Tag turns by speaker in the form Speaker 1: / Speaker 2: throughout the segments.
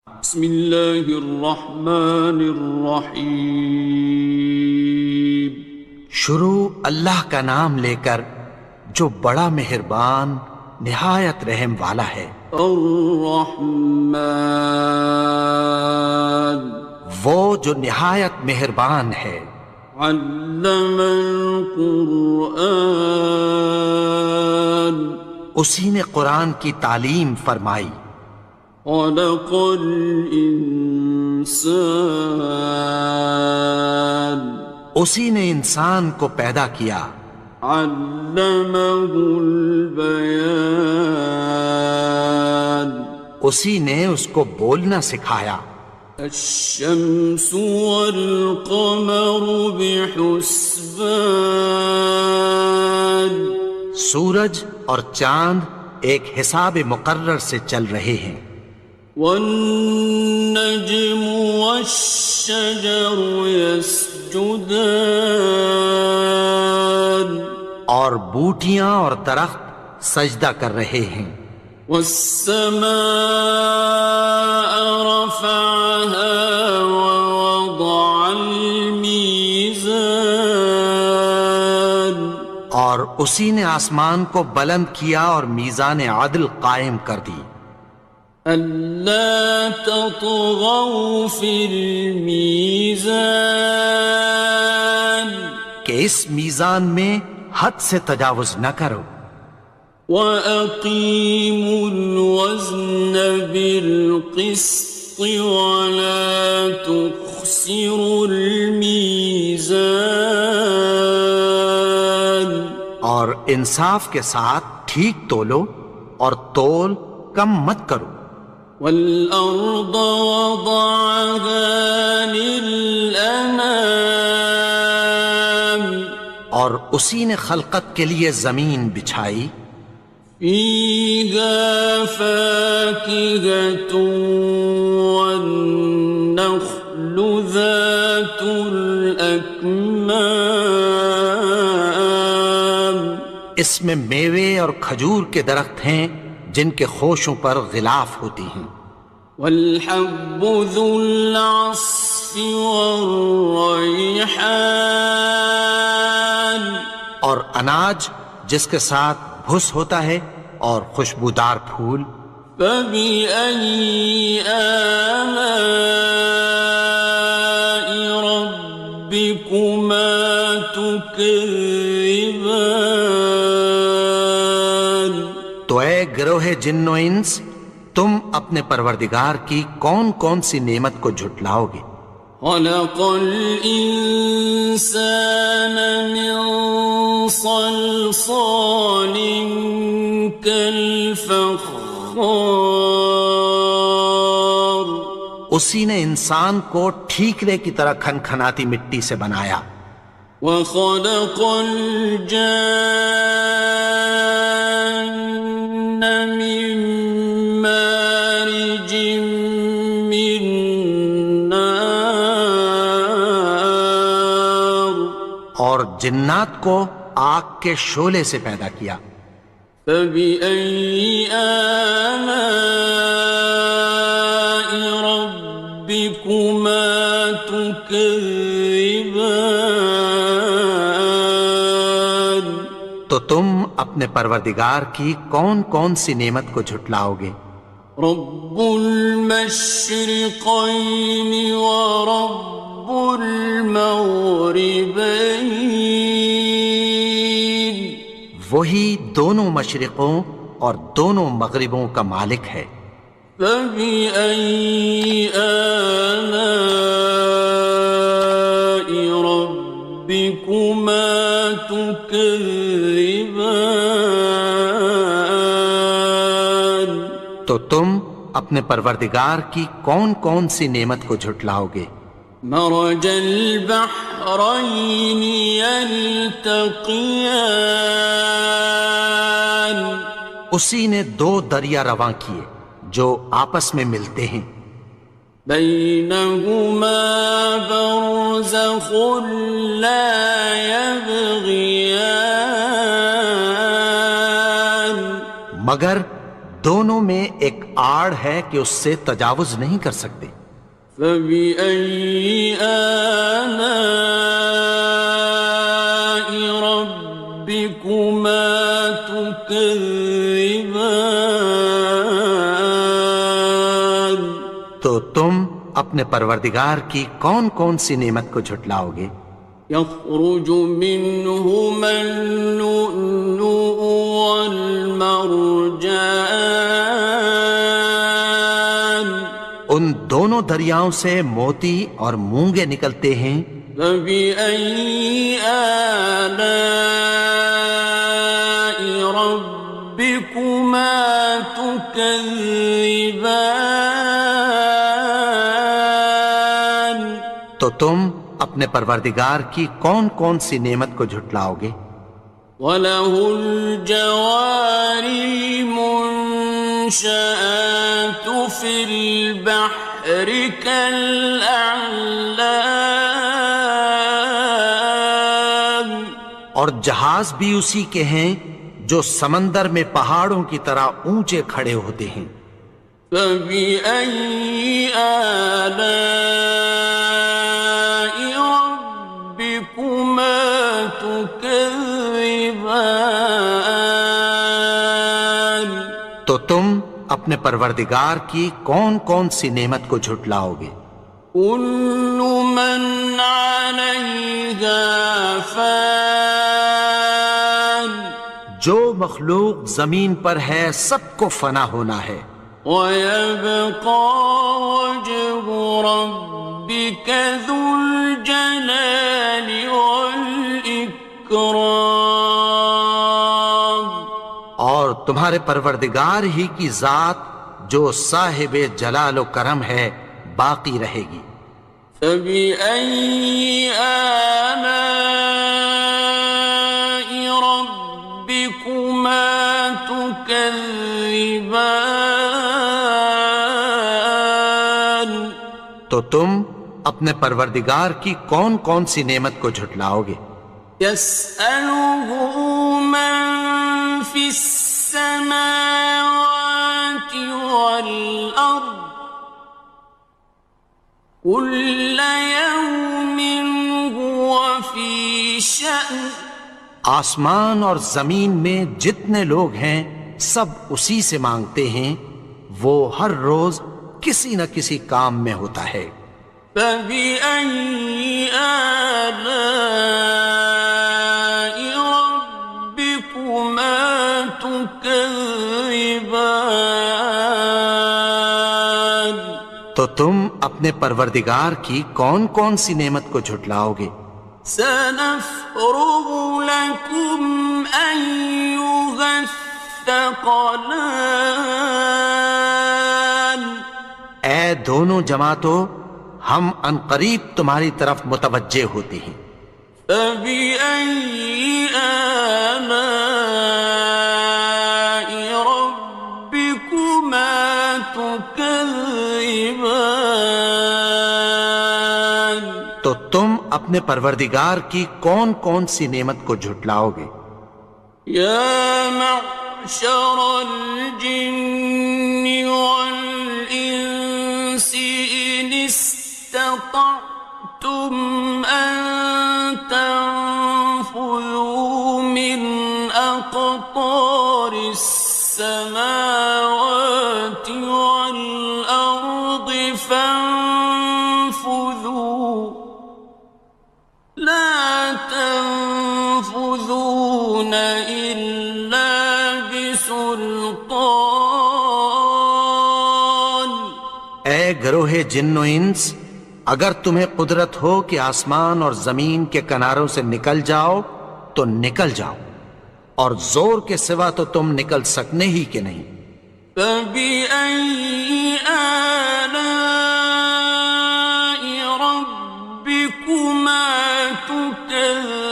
Speaker 1: بسم اللہ الرحمن الرحیم۔
Speaker 2: شروع اللہ کا نام لے کر جو بڑا مہربان نہایت رحم والا ہے۔
Speaker 1: الرحمن،
Speaker 2: وہ جو نہایت مہربان ہے۔
Speaker 1: علم القرآن،
Speaker 2: اسی نے قرآن کی تعلیم فرمائی۔
Speaker 1: خلق الانسان،
Speaker 2: اسی نے انسان کو پیدا کیا۔
Speaker 1: علمہ البیان،
Speaker 2: اسی نے اس کو بولنا سکھایا۔
Speaker 1: الشمس والقمر بحسبان،
Speaker 2: سورج اور چاند ایک حساب مقرر سے چل رہے ہیں۔
Speaker 1: والنجم والشجر يسجدان،
Speaker 2: اور بوٹیاں اور درخت سجدہ کر رہے ہیں۔
Speaker 1: والسماء رفعها ووضع الميزان،
Speaker 2: اور اسی نے آسمان کو بلند کیا اور میزان عدل قائم کر دی۔
Speaker 1: ألا تطغوا في الميزان،
Speaker 2: کہ اس میزان میں حد سے تجاوز نہ کرو۔
Speaker 1: وَأَقِيمُوا الْوَزْنَ بِالْقِسْطِ وَلَا تُخْسِرُوا الْمِيزَانَ،
Speaker 2: اور انصاف کے ساتھ ٹھیک تولو اور تول کم مت کرو۔
Speaker 1: وَالْأَرْضَ وَضَعَهَا لِلْأَنَامِ،
Speaker 2: اور اسی نے خلقت کے لیے زمین بچھائی۔
Speaker 1: فِيهَا فَاكِهَةٌ وَالنَّخْلُ ذَاتُ الْأَكْمَامِ،
Speaker 2: اس میں میوے اور کھجور کے درخت ہیں جن کے خوشوں پر غلاف ہوتی ہیں۔
Speaker 1: وَالْحَبُّ ذُو الْعَصْفِ وَالرَّيْحَانِ،
Speaker 2: اور اناج جس کے ساتھ بھس ہوتا ہے اور خوشبودار پھول۔
Speaker 1: فَبِأَيِّ آلَاءِ رَبِّكُمَا تُكَذِّبَانِ،
Speaker 2: تو اے گروہ جن و انس، تم اپنے پروردگار کی کون کون سی نعمت کو جھٹلاؤ گے؟
Speaker 1: خَلَقَ الْإِنسَانَ مِنْ صَلْصَالٍ كَالْفَخَّارِ،
Speaker 2: اسی نے انسان کو ٹھیکرے کی طرح کھنکھناتی مٹی سے بنایا۔
Speaker 1: وَخَلَقَ الْجَانَّ مِن مَّارِجٍ مِّن نَّارٍ،
Speaker 2: اور جنات کو آگ کے شعلے سے پیدا کیا۔
Speaker 1: فَبِأَيِّ آلَاءِ رَبِّكُمَا تُكَذِّبَانِ،
Speaker 2: تو تم اپنے پروردگار کی کون کون سی نعمت کو جھٹلاؤ گے؟
Speaker 1: رب المشرقین ورب المغربین،
Speaker 2: وہی دونوں مشرقوں اور دونوں مغربوں کا مالک ہے۔
Speaker 1: فَبِأَيِّ آلَاءِ رَبِّكُمَا تُكَذِّبَانِ،
Speaker 2: تو تم اپنے پروردگار کی کون کون سی نعمت کو جھٹلاؤ گے؟
Speaker 1: مرج البحرین یلتقیان،
Speaker 2: اسی نے دو دریا رواں کیے جو آپس میں ملتے ہیں۔
Speaker 1: بینہما برزخ لا یبغیان،
Speaker 2: مگر دونوں میں ایک آڑ ہے کہ اس سے تجاوز نہیں کر سکتے۔
Speaker 1: فبأي آلاء ربكما تكذبان؟
Speaker 2: تو تم اپنے پروردگار کی کون کون سی نعمت کو جھٹلاؤ گے؟
Speaker 1: يخرج منهما اللؤلؤ والمرجان
Speaker 2: ان دونوں دریاؤں سے موتی اور مونگے نکلتے ہیں۔
Speaker 1: فبأي آلاء ربكما تكذبان؟
Speaker 2: تو تم اپنے پروردگار کی کون کون سی نعمت کو جھٹلاؤ گے؟
Speaker 1: وَلَهُ الْجَوَارِ الْمُنشَآتُ فِي الْبَحْرِ كَالْأَعْلَامِ،
Speaker 2: اور جہاز بھی اسی کے ہیں جو سمندر میں پہاڑوں کی طرح اونچے کھڑے ہوتے ہیں۔
Speaker 1: فَبِأَيِّ آلَاءِ رَبِّكُمَا تُكَذِّبَانِ؟
Speaker 2: تو تم اپنے پروردگار کی کون کون سی نعمت کو جھٹلاؤ گے؟
Speaker 1: كُلُّ مَنْ عَلَيْهَا فَانٍ،
Speaker 2: جو مخلوق زمین پر ہے سب کو فنا ہونا ہے۔
Speaker 1: وَيَبْقَى وَجْهُ رَبِّكَ ذُو الْجَلَالِ وَالْإِكْرَامِ،
Speaker 2: اور تمہارے پروردگار ہی کی ذات جو صاحب جلال و کرم ہے باقی رہے گی۔
Speaker 1: فَبِأَيِّ آلَاءِ رَبِّكُمَا تُكَذِّبَانِ؟
Speaker 2: تو تم اپنے پروردگار کی کون کون سی نعمت کو جھٹلاؤ گے؟
Speaker 1: يَسْأَلُهُ مَن فِي السَّمَاوَاتِ وَالْأَرْضِ كُلَّ يَوْمٍ هُوَ فِي شَأْنٍ،
Speaker 2: آسمان اور زمین میں جتنے لوگ ہیں سب اسی سے مانگتے ہیں، وہ ہر روز کسی نہ کسی کام میں ہوتا ہے۔
Speaker 1: فَبِأَيِّ آلَاءِ رَبِّكُمَا تُكَذِّبَانِ؟
Speaker 2: تو تم اپنے پروردگار کی کون کون سی نعمت کو جھٹلاؤ گے؟
Speaker 1: سَنَفْرُغُ لَكُمْ أَيُّهَ الثَّقَلَانِ،
Speaker 2: اے دونوں جماعتوں، ہم عنقریب تمہاری طرف متوجہ ہوتے ہیں۔
Speaker 1: فَبِأَيِّ آلَاءِ رَبِّكُمَا تُكَذِّبَانِ؟
Speaker 2: تو تم اپنے پروردگار کی کون کون سی نعمت کو جھٹلاؤ گے؟
Speaker 1: يَا مَعْشَرَ الْجِنِّ وَالْإِنسِ إِنِ اسْتَطَعْتُمْ أَن تَنفُذُوا مِنْ أَقْطَارِ السَّمَاوَاتِ وَالْأَرْضِ فَانفُذُوا لَا تَنفُذُونَ إِلَّا بِسُلْطَانٍ۔
Speaker 2: اے گروہ جن و انس، اگر تمہیں قدرت ہو کہ آسمان اور زمین کے کناروں سے نکل جاؤ تو نکل جاؤ، اور زور کے سوا تو تم نکل سکنے ہی کہ نہیں۔
Speaker 1: فَبِأَيِّ آلَاءِ رَبِّكُمَا تُكَذِّبَانِ؟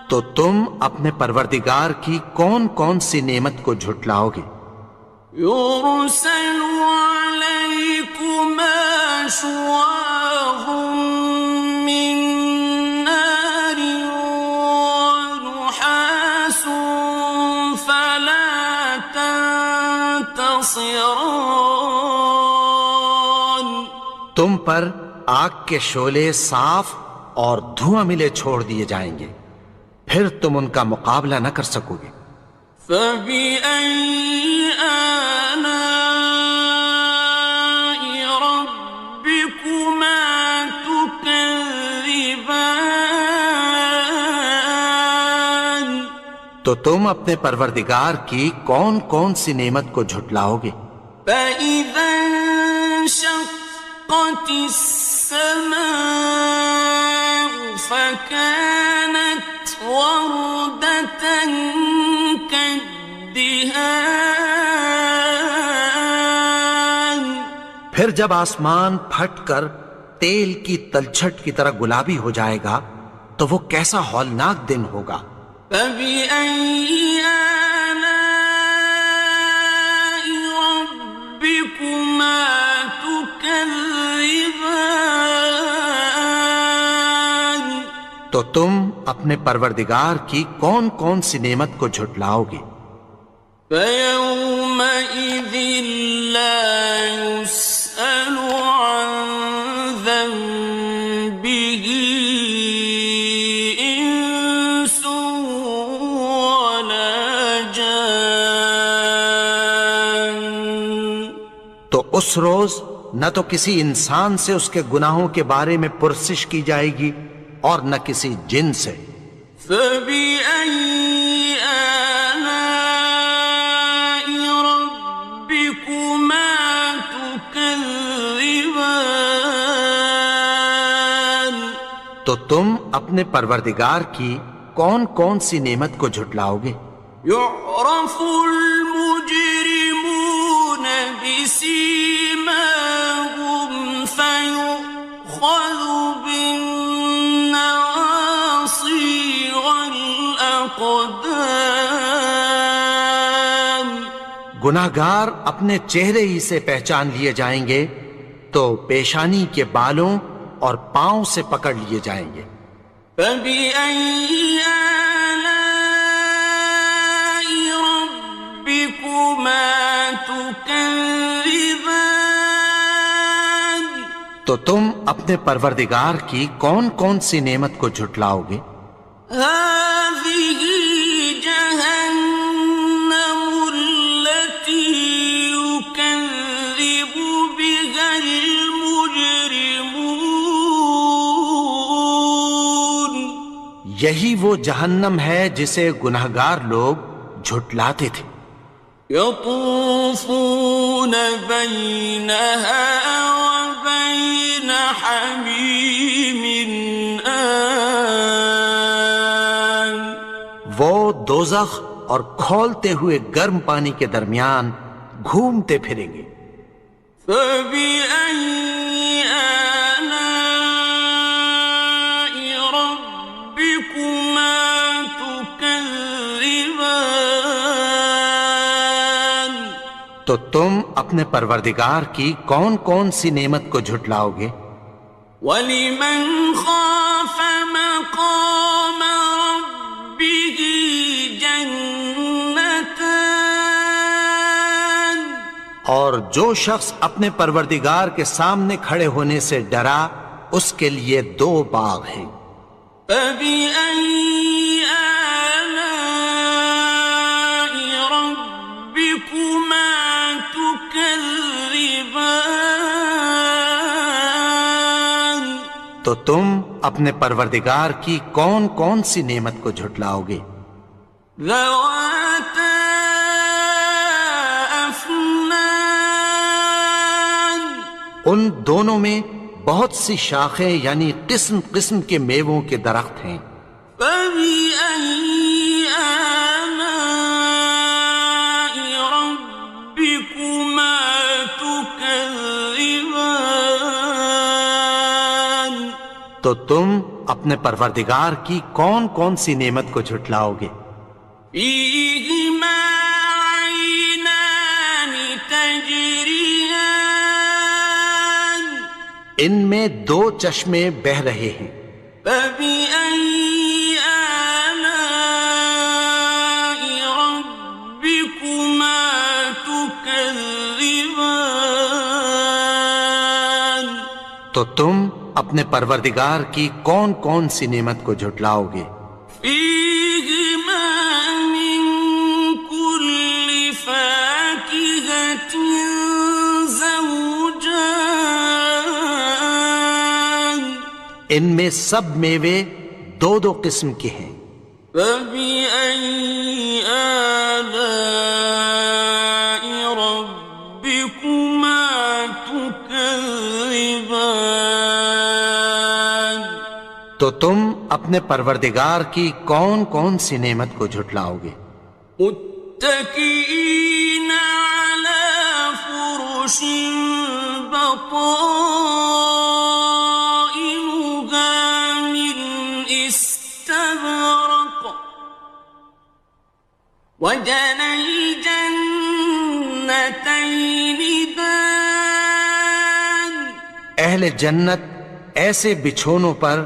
Speaker 2: تو تم اپنے پروردگار کی کون کون سی نعمت کو جھٹلاؤ گے؟
Speaker 1: يُرْسَلُ عَلَيْكُمَا شُوَاظٌ مِّن نَّارٍ وَنُحَاسٌ خاصران.
Speaker 2: تم پر آگ کے شعلے صاف اور دھواں ملے چھوڑ دیے جائیں گے، پھر تم ان کا مقابلہ نہ کر سکو گے۔
Speaker 1: فبأي آلاء ربكما تكذبان.
Speaker 2: تو تم اپنے پروردگار کی کون کون سی نعمت کو جھٹلاؤ گے؟
Speaker 1: فإذا انشقت السماء فكانت وردة كالدهان.
Speaker 2: پھر جب آسمان پھٹ کر تیل کی تلچھٹ کی طرح گلابی ہو جائے گا تو وہ کیسا ہولناک دن ہوگا۔
Speaker 1: فبأي آلاء ربكما تكذبان.
Speaker 2: تو تم اپنے پروردگار کی کون کون سی نعمت کو جھٹلاؤ گے؟
Speaker 1: فيومئذ لا يسأل عن ذنبه إنس ولا جان.
Speaker 2: تو اس روز نہ تو کسی انسان سے اس کے گناہوں کے بارے میں پرسش کی جائے گی اور نہ کسی جن سے۔
Speaker 1: فبأي آلاء ربكما تكذبان.
Speaker 2: تو تم اپنے پروردگار کی کون کون سی نعمت کو جھٹلاؤ گے؟
Speaker 1: يعرف المجرمون بسيماهم فيؤخذ بالنواصي والأقدام.
Speaker 2: گناہگار اپنے چہرے ہی سے پہچان لیے جائیں گے تو پیشانی کے بالوں اور پاؤں سے پکڑ لیے جائیں گے۔
Speaker 1: فبأي آلاء ربكما تكذبان.
Speaker 2: تو تم اپنے پروردگار کی کون کون سی نعمت کو جھٹلاؤ گے؟
Speaker 1: هذه جهنم التي يكذب بها المجرمون.
Speaker 2: یہی وہ جہنم ہے جسے گناہگار لوگ جھٹلاتے تھے۔
Speaker 1: يطوفون بينها وبين حميم آن.
Speaker 2: وہ دوزخ اور کھولتے ہوئے گرم پانی کے درمیان گھومتے پھریں گے۔
Speaker 1: فبأي آلاء ربكما تكذبان.
Speaker 2: تو تم اپنے پروردگار کی کون کون سی نعمت کو جھٹلاؤ گے؟
Speaker 1: وَلِمَنْ خَافَ مَقَامَ رَبِّهِ جَنَّتَانِ.
Speaker 2: اور جو شخص اپنے پروردگار کے سامنے کھڑے ہونے سے ڈرا اس کے لیے دو باغ ہیں۔
Speaker 1: فَبِأَيِّ آلَاءِ رَبِّكُمَا تُكَذِّبَانِ.
Speaker 2: تو تم اپنے پروردگار کی کون کون سی نعمت کو جھٹلاؤ گے؟
Speaker 1: ذَوَاتَا أَفْنَانٍ.
Speaker 2: ان دونوں میں بہت سی شاخیں یعنی قسم قسم کے میووں کے درخت ہیں۔
Speaker 1: فَبِأَيِّ آلَاءِ رَبِّكُمَا تُكَذِّبَانِ.
Speaker 2: تو تم اپنے پروردگار کی کون کون سی نعمت کو جھٹلاؤ گے؟
Speaker 1: فِيهِمَا عَيْنَانِ تَجْرِيَانِ.
Speaker 2: ان میں دو چشمے بہہ رہے ہیں۔
Speaker 1: فَبِأَيِّ آلَاءِ رَبِّكُمَا تُكَذِّبَانِ. تكذبان
Speaker 2: تو تم اپنے پروردگار کی کون کون سی نعمت کو جھٹلاؤ گے؟
Speaker 1: فيهما من كل فاكهة زوجان
Speaker 2: ان میں سب میوے دو دو قسم کے ہیں۔
Speaker 1: فبأي آلاء ربكما تكذبان
Speaker 2: تو تم اپنے پروردگار کی کون کون سی نعمت کو جھٹلاؤ گے؟
Speaker 1: متكئين على فرش بطائنها من استبرق وجنى الجنتين دان
Speaker 2: اہل جنت ایسے بچھونوں پر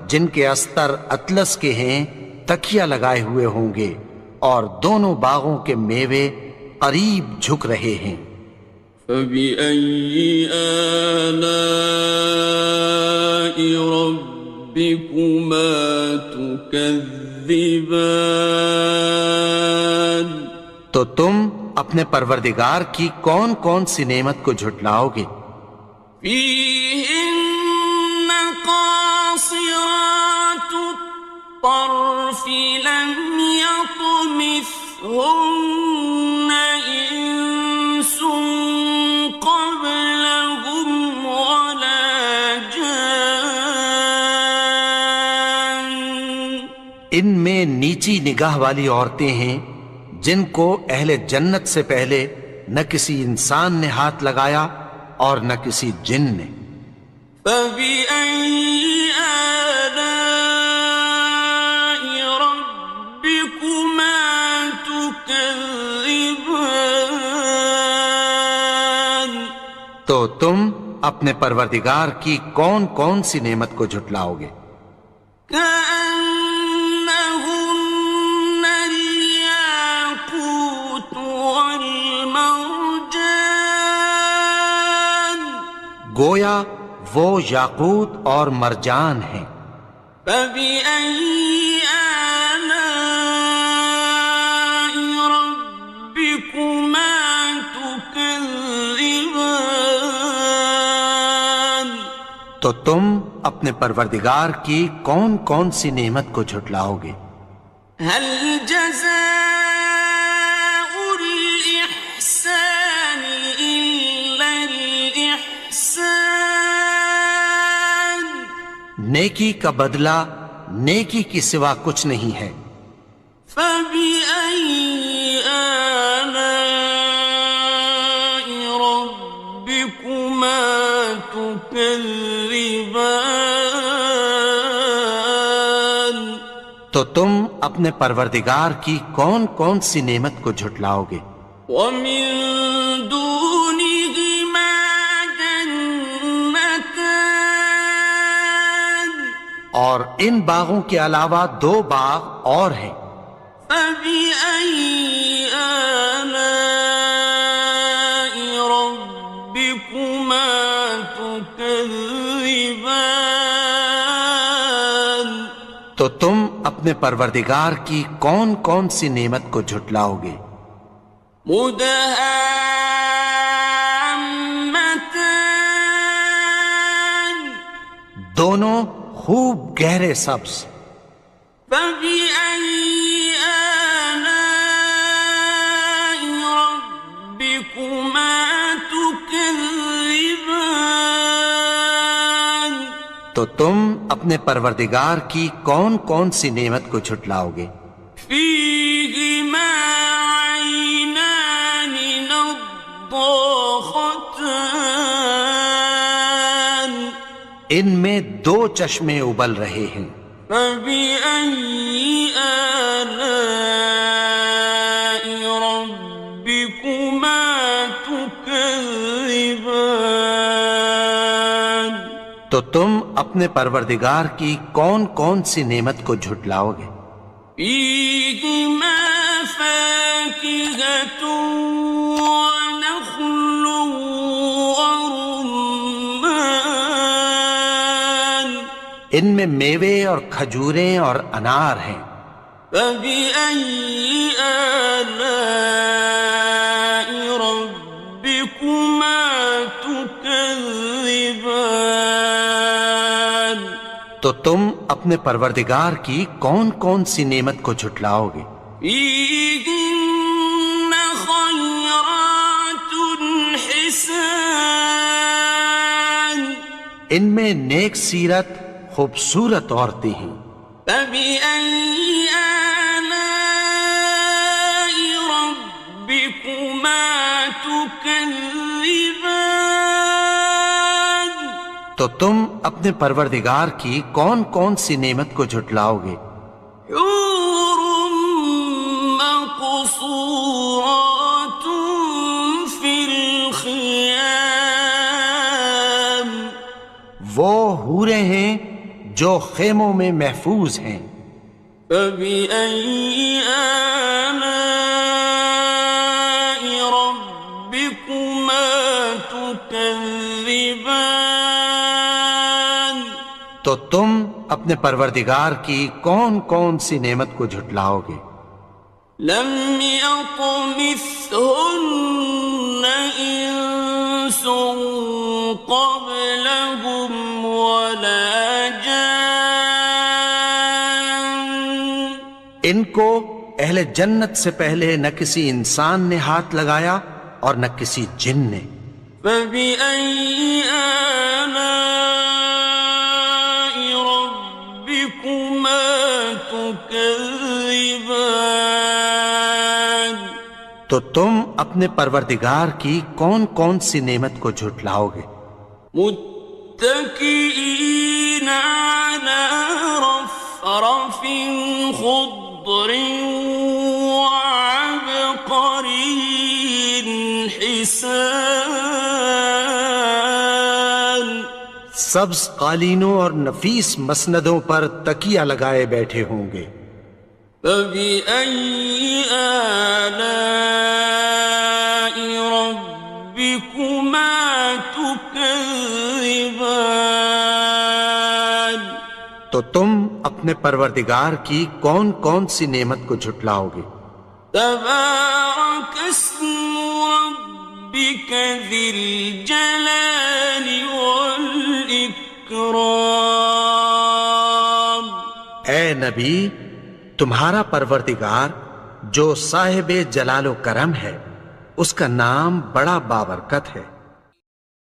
Speaker 2: جن کے استر اطلس کے ہیں تکیہ لگائے ہوئے ہوں گے، اور دونوں باغوں کے میوے قریب جھک رہے ہیں۔
Speaker 1: فبأي آلاء ربكما تكذبان
Speaker 2: تو تم اپنے پروردگار کی کون کون سی نعمت کو جھٹلاؤ گے؟
Speaker 1: فيهن قاصرات الطرف لم يطمثهن إنس قبلهم ولا جان
Speaker 2: ان میں نیچی نگاہ والی عورتیں ہیں جن کو اہل جنت سے پہلے نہ کسی انسان نے ہاتھ لگایا اور نہ کسی جن نے۔
Speaker 1: فبأي آلاء ربكما تكذبان
Speaker 2: تو تم اپنے پروردگار کی کون کون سی نعمت کو جھٹلاؤ گے؟
Speaker 1: كأنهن الياقوت والمرجان
Speaker 2: گویا وہ یاقوت اور مرجان ہیں۔
Speaker 1: فبأي آلاء ربكما تكذبان
Speaker 2: تو تم اپنے پروردگار کی کون کون سی نعمت کو جھٹلاؤ گے؟
Speaker 1: هل جزاء الإحسان إلا الإحسان
Speaker 2: نیکی کا بدلہ نیکی کی سوا کچھ نہیں ہے۔
Speaker 1: فبأي آلاء ربكما تكذبان
Speaker 2: تو تم اپنے پروردگار کی کون کون سی نعمت کو جھٹلاؤ گے؟
Speaker 1: ومن دونهما جنتان
Speaker 2: اور ان باغوں کے علاوہ دو باغ اور ہیں۔
Speaker 1: فبأي آلاء ربكما تكذبان
Speaker 2: تو تم اپنے پروردگار کی کون کون سی نعمت کو جھٹلاؤ گے؟
Speaker 1: مدهامتان
Speaker 2: دونوں خوب گہرے سبز۔
Speaker 1: فبأي آلاء ربكما تكذبان
Speaker 2: تو تم اپنے پروردگار کی کون کون سی نعمت کو جھٹلاؤ گے؟
Speaker 1: فيهما عينان نضاختان
Speaker 2: ان میں دو چشمے ابل رہے ہیں۔
Speaker 1: فبأي آلاء ربكما تكذبان
Speaker 2: تو تم اپنے پروردگار کی کون کون سی نعمت کو جھٹلاؤ گے؟
Speaker 1: فيهما فاكهة ونخل
Speaker 2: ان میں میوے اور کھجوریں اور انار ہیں۔
Speaker 1: فبأي آلاء ربكما تكذبان؟
Speaker 2: تو تم اپنے پروردگار کی کون کون سی نعمت کو جھٹلاؤ گے؟
Speaker 1: فيهن خيرات حسان،
Speaker 2: ان میں نیک سیرت خوبصورت عورتیں ہیں۔
Speaker 1: فبأي آلاء ربكما تكذبان؟
Speaker 2: تو تم اپنے پروردگار کی کون کون سی نعمت کو جھٹلاؤ گے؟
Speaker 1: حور مقصورات في الخيام،
Speaker 2: وہ حوریں ہیں جو خیموں میں محفوظ ہیں۔
Speaker 1: فبأي آلاء ربكما تكذبان؟
Speaker 2: تو تم اپنے پروردگار کی کون کون سی نعمت کو جھٹلاؤ گے؟
Speaker 1: لم يطمثهن إنس قبلهم ولا جان،
Speaker 2: ان کو اہل جنت سے پہلے نہ کسی انسان نے ہاتھ لگایا اور نہ کسی جن نے۔
Speaker 1: فبأي آلاء ربكما تكذبان؟
Speaker 2: تو تم اپنے پروردگار کی کون کون سی نعمت کو جھٹلاؤ گے؟
Speaker 1: متكئين على رفرف خضر وعبقري حسان،
Speaker 2: سبز قالینوں اور نفیس مسندوں پر تکیہ لگائے بیٹھے ہوں گے۔
Speaker 1: فبأي آلاء ربكما تكذبان؟
Speaker 2: تو تم اپنے پروردگار کی کون کون سی نعمت کو جھٹلاؤ گے؟
Speaker 1: تبارك اسم ربك ذي الجلال والإكرام۔
Speaker 2: اے نبی، تمہارا پروردگار جو صاحب جلال و کرم ہے، اس کا نام بڑا بابرکت ہے۔